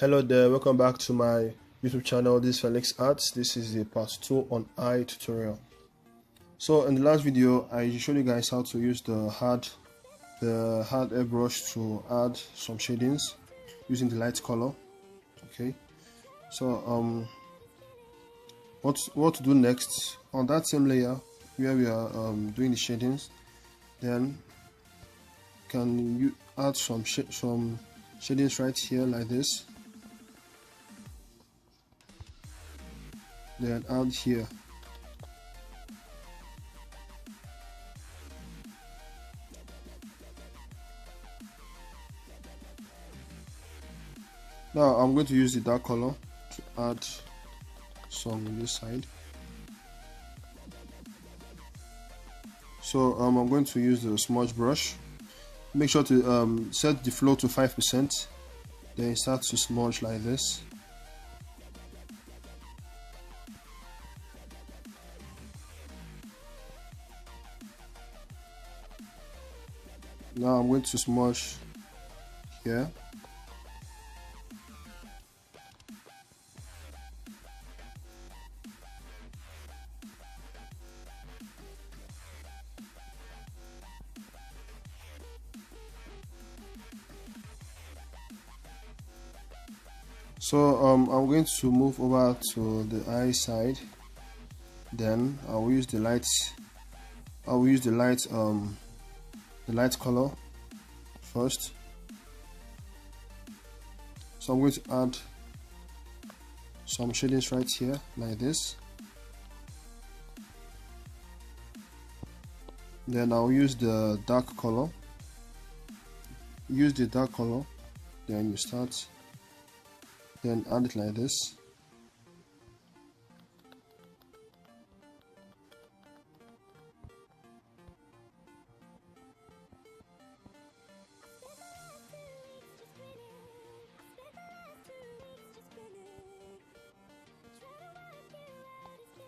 Hello there, welcome back to my YouTube channel. This is Felix Arts. This is the part 2 on eye tutorial. So in the last video I showed you guys how to use the hard airbrush to add some shadings using the light color. Okay, so what to do next on that same layer where we are doing the shadings. Then can you add some shadings right here like this, then add here. Now I'm going to use the dark color to add some on this side. So I'm going to use the smudge brush. Make sure to set the flow to 5%, then start to smudge like this. Now I'm going to smudge here. So I'm going to move over to the eye side. Then I will use the light. I will use the light color first. So I'm going to add some shadings right here like this. Then I'll use the dark color. Use the dark color. Then you start. Then add it like this.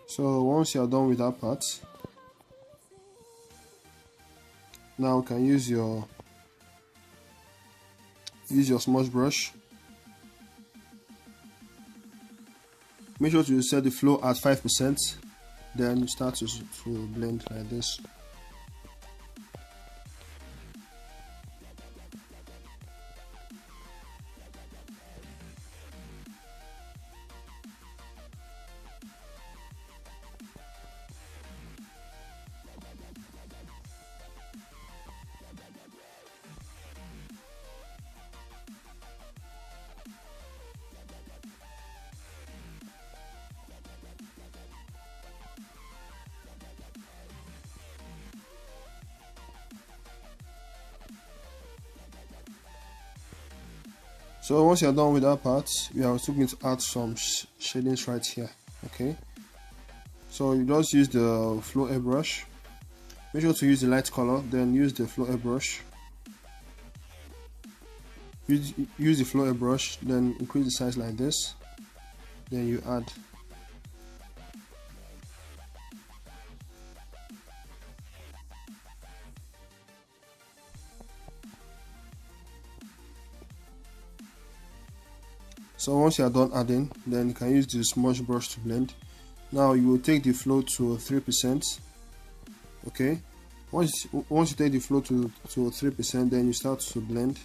So once you are done with that part, now you can use your smudge brush. Make sure to set the flow at 5%, then you start to blend like this. So once you're done with that part, we are still going to add some shadings right here. Okay, so you just use the flow airbrush. Make sure to use the light color, then use the flow airbrush. Use the flow airbrush, then increase the size like this. Then you add. So once you are done adding, then you can use the smudge brush to blend. Now you will take the flow to 3%. Okay, once you take the flow to 3%, then you start to blend.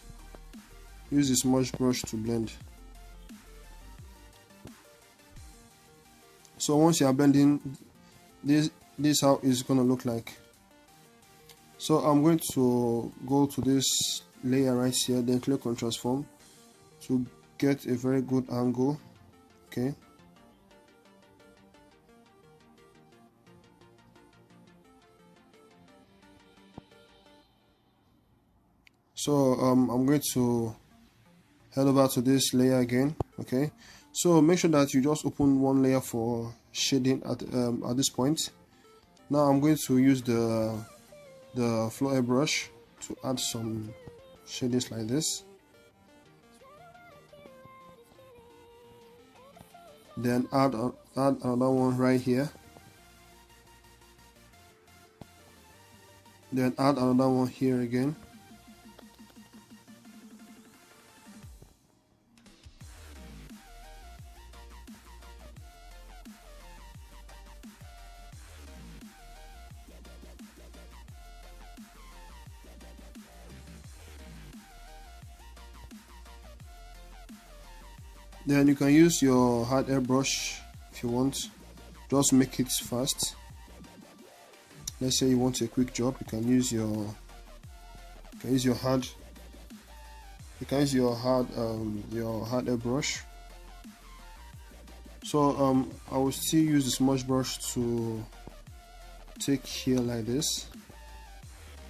Use the smudge brush to blend. So once you are blending, this how it's gonna look like. So I'm going to go to this layer right here, then click on transform to get a very good angle. Okay, so I'm going to head over to this layer again. Okay, so make sure that you just open one layer for shading at this point. Now I'm going to use the flow airbrush to add some shadings like this. Then add another one right here. Then add another one here again. Then you can use your hard airbrush if you want. Just make it fast. Let's say you want a quick job, you can use your hard airbrush. So I will still use the smudge brush to take here like this.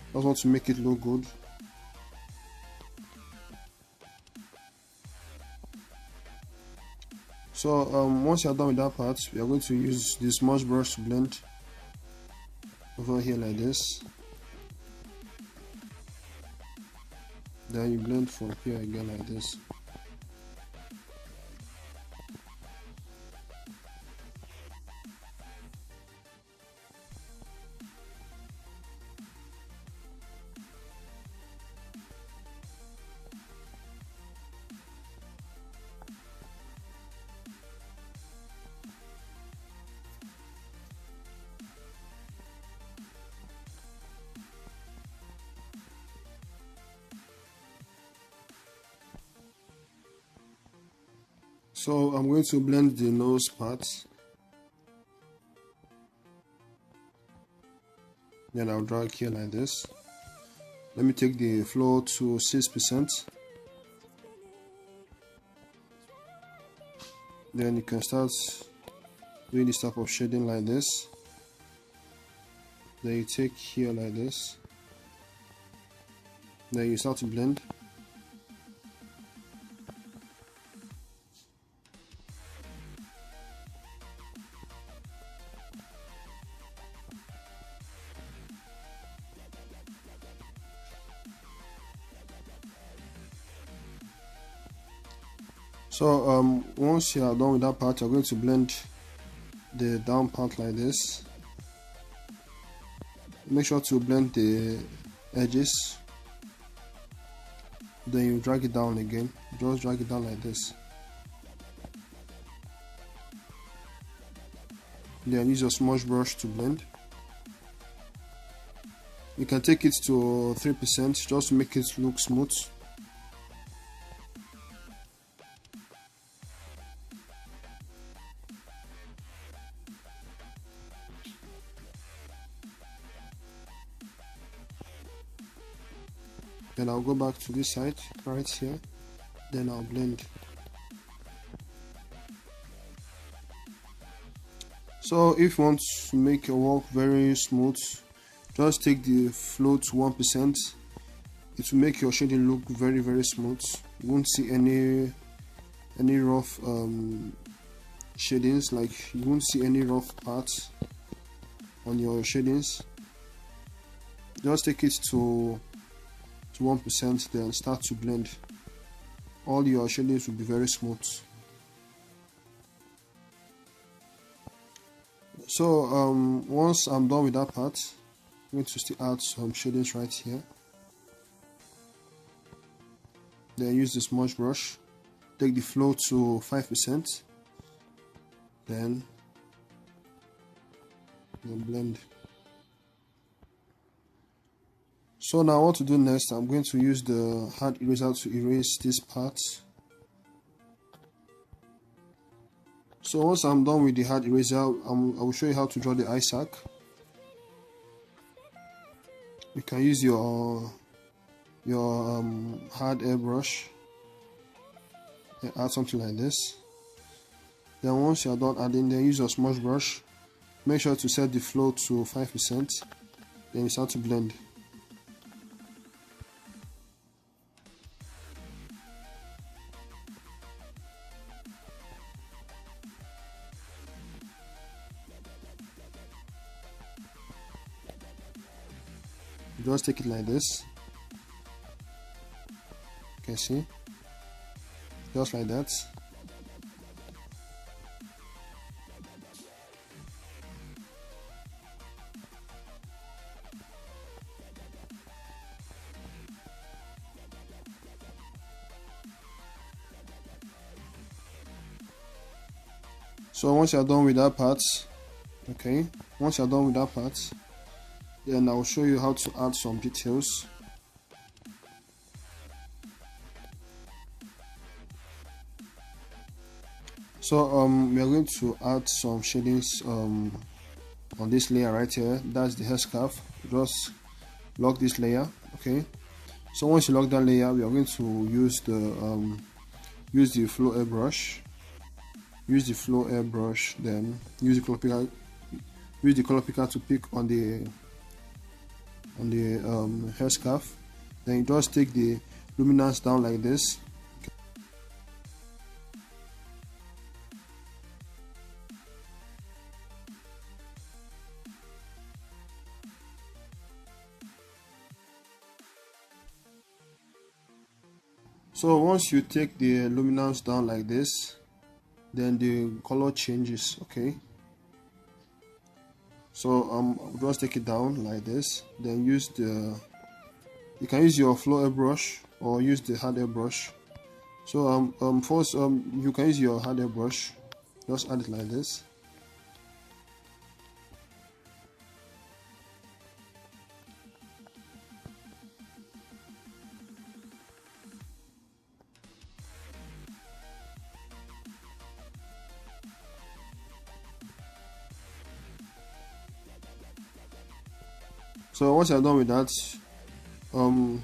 I just want to make it look good. So once you're done with that part, we are going to use the smudge brush to blend over here like this. Then you blend from here again like this. So I'm going to blend the nose part. Then I'll drag here like this. Let me take the flow to 6%. Then you can start doing this type of shading like this. Then you take here like this. Then you start to blend. So once you are done with that part, you're going to blend the down part like this. Make sure to blend the edges. Then you drag it down again. Just drag it down like this. Then use your smudge brush to blend. You can take it to 3% just to make it look smooth. Then I'll go back to this side right here. Then I'll blend. So if you want to make your work very smooth, just take the flow to 1%. It will make your shading look very, very smooth. You won't see any rough shadings, like you won't see any rough parts on your shadings. Just take it to 1%, then start to blend. All your shadings will be very smooth. So once I'm done with that part, I'm going to still add some shadings right here. Then use the smudge brush, take the flow to 5%, then blend. So now what to do next, I'm going to use the hard eraser to erase this part. So once I'm done with the hard eraser, I will show you how to draw the eye sac. You can use your hard airbrush and add something like this. Then once you are done adding, then use your smudge brush. Make sure to set the flow to 5%. Then you start to blend. Just take it like this. You can see, just like that. So once you're done with that part, okay, once you're done with that part, then I'll show you how to add some details. So we are going to add some shadings on this layer right here. That's the headscarf. Just lock this layer. Okay, so once you lock that layer, we are going to use the flow airbrush. Use the flow airbrush, then use the color picker to pick on the headscarf. Then you just take the luminance down like this. So once you take the luminance down like this, then the color changes. Okay, so just take it down like this, then you can use your flow airbrush or use the hard airbrush. So first you can use your hard airbrush. Just add it like this. So once you're done with that, then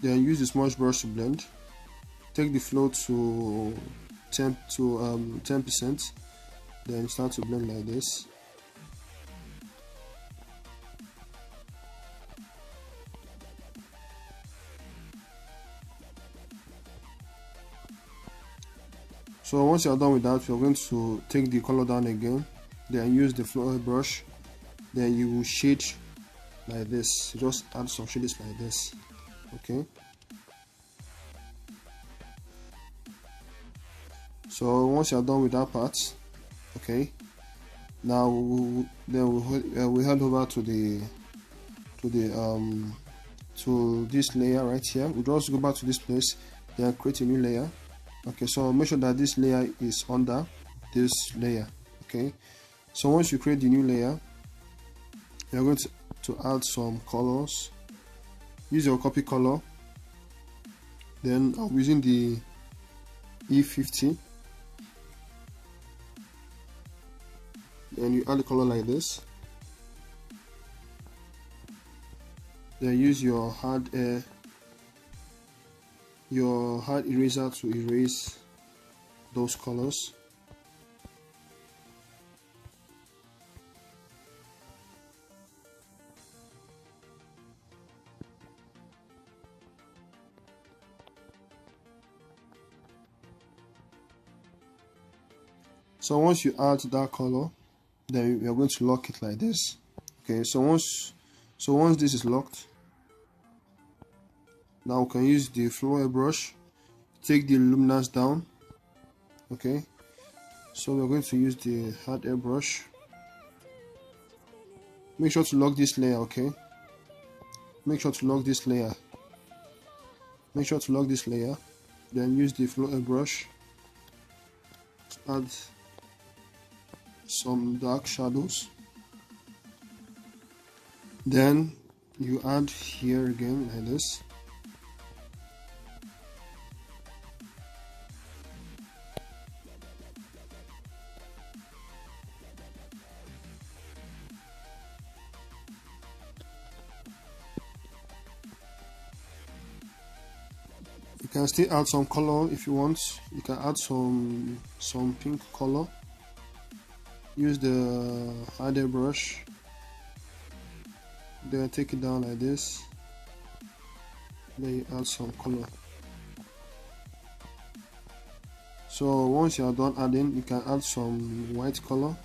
use the smudge brush to blend. Take the flow to 10%, then start to blend like this. So once you're done with that, you're going to take the color down again, then use the flow brush. Then you will shade like this. Just add some shades like this. Okay, so once you're done with that part, okay, now we head over to this layer right here. We just go back to this place, then create a new layer. Okay, so make sure that this layer is under this layer. Okay, so once you create the new layer, you're going to add some colors. Use your copy color. Then I'm using the E50. Then you add the color like this. Then use your hard eraser to erase those colors. So once you add that color, then we are going to lock it like this. Okay, so once this is locked, now we can use the flow brush, take the luminance down. Okay, so we're going to use the hard airbrush. Make sure to lock this layer. Okay, make sure to lock this layer. Make sure to lock this layer. Then use the flow airbrush to add some dark shadows. Then you add here again like this. You can still add some color if you want. You can add some pink color. Use the hard airbrush, then take it down like this, then you add some color. So once you are done adding, you can add some white color,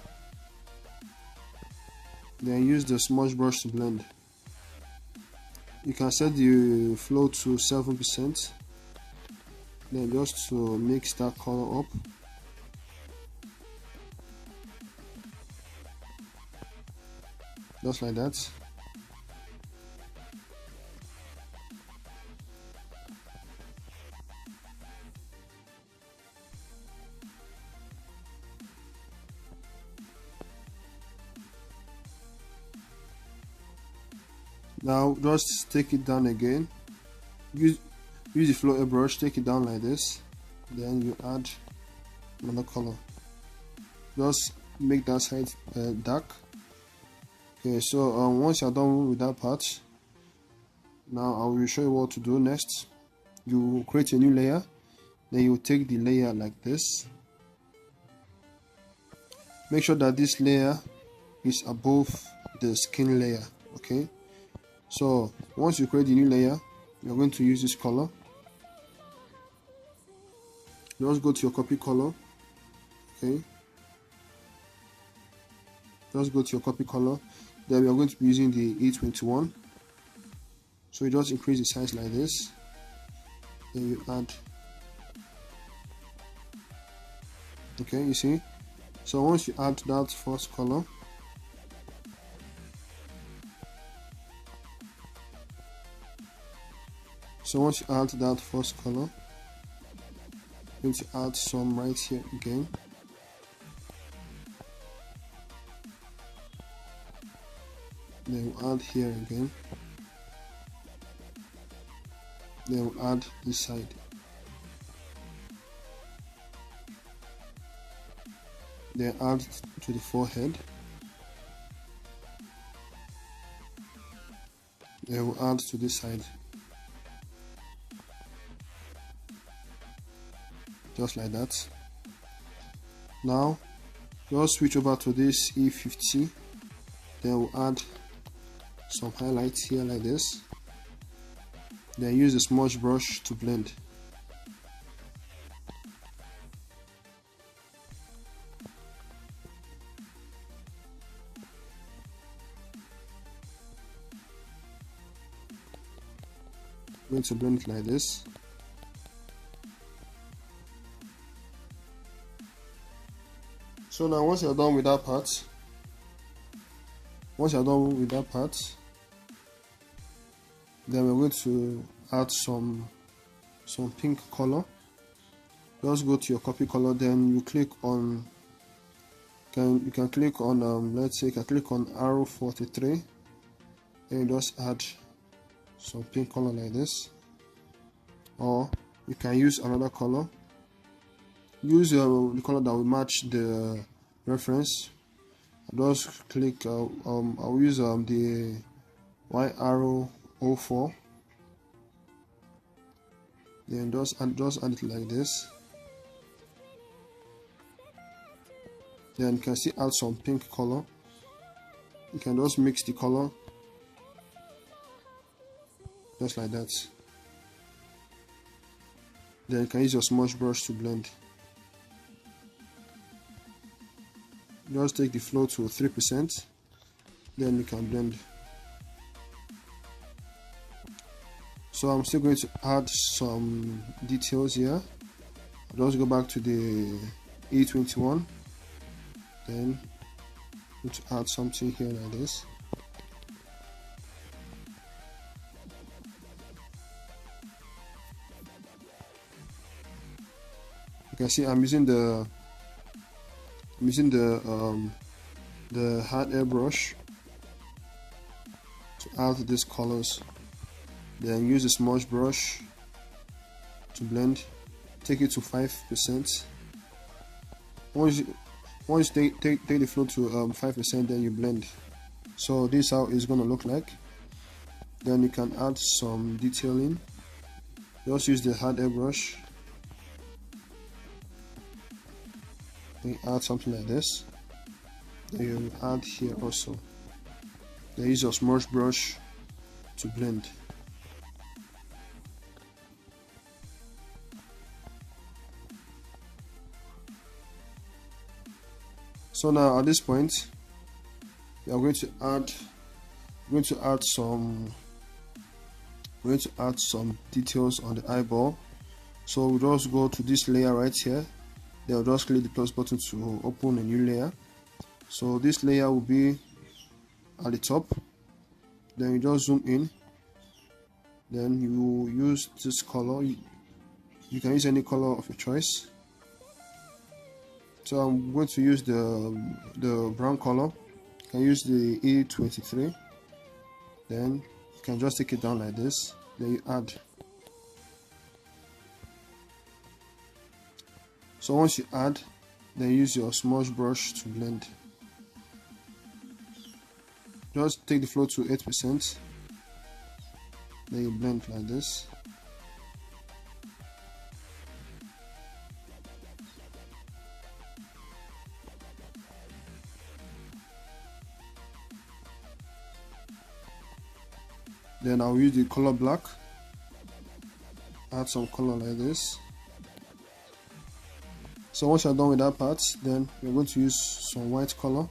then use the smudge brush to blend. You can set the flow to 7%, then just to mix that color up. Just like that. Now just take it down again. Use the flow brush, take it down like this. Then you add another color. Just make that side dark. Okay, so once you're done with that part, now I will show you what to do next. You create a new layer, then you take the layer like this. Make sure that this layer is above the skin layer. Okay, so once you create the new layer, you're going to use this color. Just go to your copy color. Okay, just go to your copy color. Then we are going to be using the A21. So you just increase the size like this. Then you add. Okay, you see. So once you add that first color, you're going to add some right here again. Then we'll add here again. Then we'll add this side. Then add to the forehead. Then we'll add to this side. Just like that. Now, just switch over to this E50. Then we'll add some highlights here like this. Then use the smudge brush to blend. I'm going to blend it like this. So now once you're done with that part, then we're going to add some pink color. Just go to your copy color, then you click on you can click on let's say you can click on arrow 43, and you just add some pink color like this, or you can use another color. Use the color that will match the reference. Just click I'll use the Y arrow 04. Then just add it like this. Then you can see add some pink color. You can just mix the color just like that. Then you can use your smudge brush to blend. Just take the flow to 3%, then you can blend. So I'm still going to add some details here. I'll just go back to the E21, then I'm going to add something here like this. You can see I'm using the hard airbrush to add these colors. Then use the smudge brush to blend. Take it to 5%. Once you take the flow to 5%, then you blend. So this is how it's gonna look like. Then you can add some detailing. Just use the hard airbrush. Then add something like this. Then you add here also. Then use your smudge brush to blend. So now at this point, we are going to add some details on the eyeball. So we'll just go to this layer right here. Then we'll just click the plus button to open a new layer. So this layer will be at the top. Then you just zoom in. Then you use this color. You can use any color of your choice. So I'm going to use the brown color. You can use the E23. Then you can just take it down like this. Then you add. So once you add, then use your smudge brush to blend. Just take the flow to 8%, then you blend like this. Then I'll use the color black, add some color like this. So once you're done with that part, then you're going to use some white color.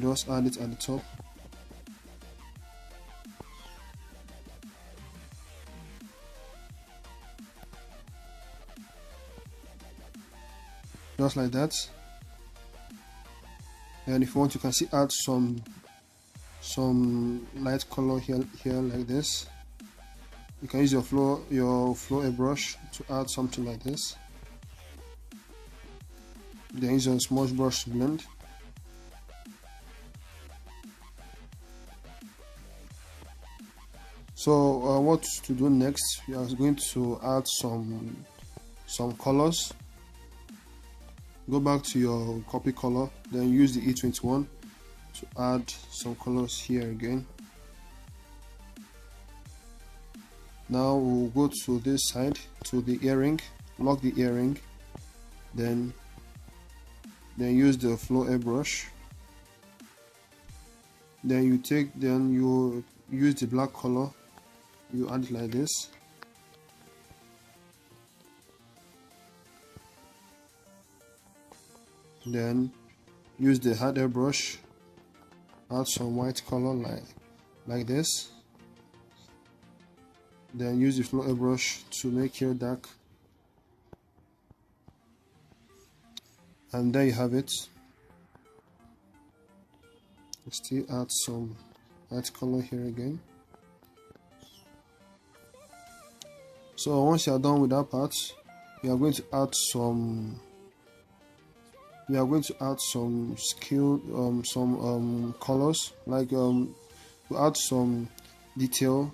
Just add it at the top. Just like that. And if you want, you can see add some light color here like this. You can use your flow brush to add something like this. Then use your smudge brush to blend. So what to do next? We are going to add some colors. Go back to your copy color, then use the E21 to add some colors here again. Now we'll go to this side, to the earring, lock the earring, then use the flow brush. Then you use the black color, you add it like this. Then use the hard airbrush, add some white color like this. Then use the flow airbrush to make it dark, and there you have it. Still add some white color here again. So once you are done with that part, you are going to add some colors, like to add some detail.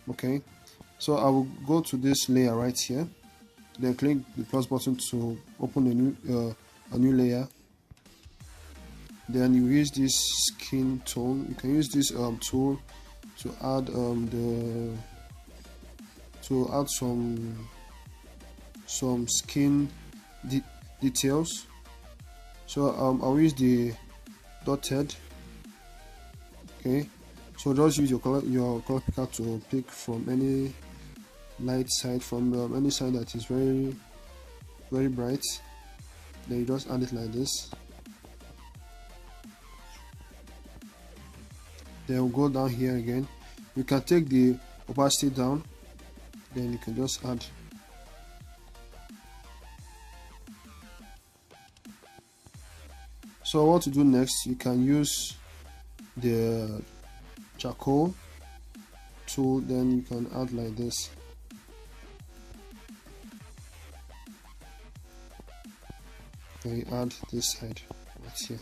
Okay, so I will go to this layer right here, then click the plus button to open a new layer. Then you use this skin tone. You can use this tool to add some skin details. So I'll use the dotted. Okay, so just use your color picker to pick from any light side, from any side that is very bright. Then you just add it like this. Then we'll go down here again. You can take the opacity down, then you can just add. So what to do next? You can use the charcoal tool, then you can add like this. Then you add this side right here.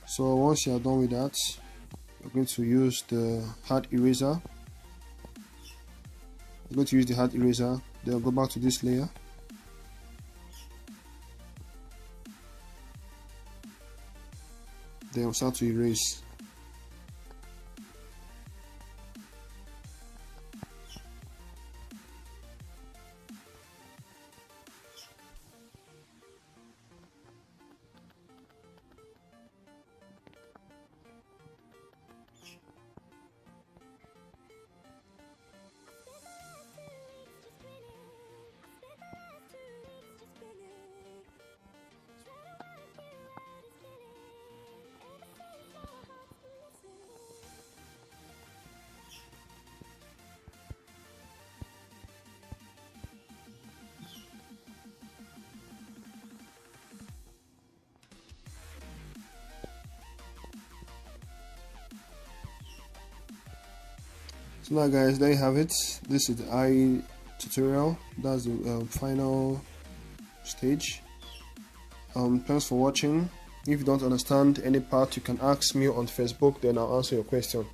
So once you are done with that, you're going to use the hard eraser. Then go back to this layer. Then we'll start to erase. So now guys, there you have it. This is the eye tutorial. That's the final stage. Thanks for watching. If you don't understand any part, you can ask me on Facebook, then I'll answer your question.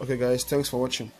Okay guys, thanks for watching.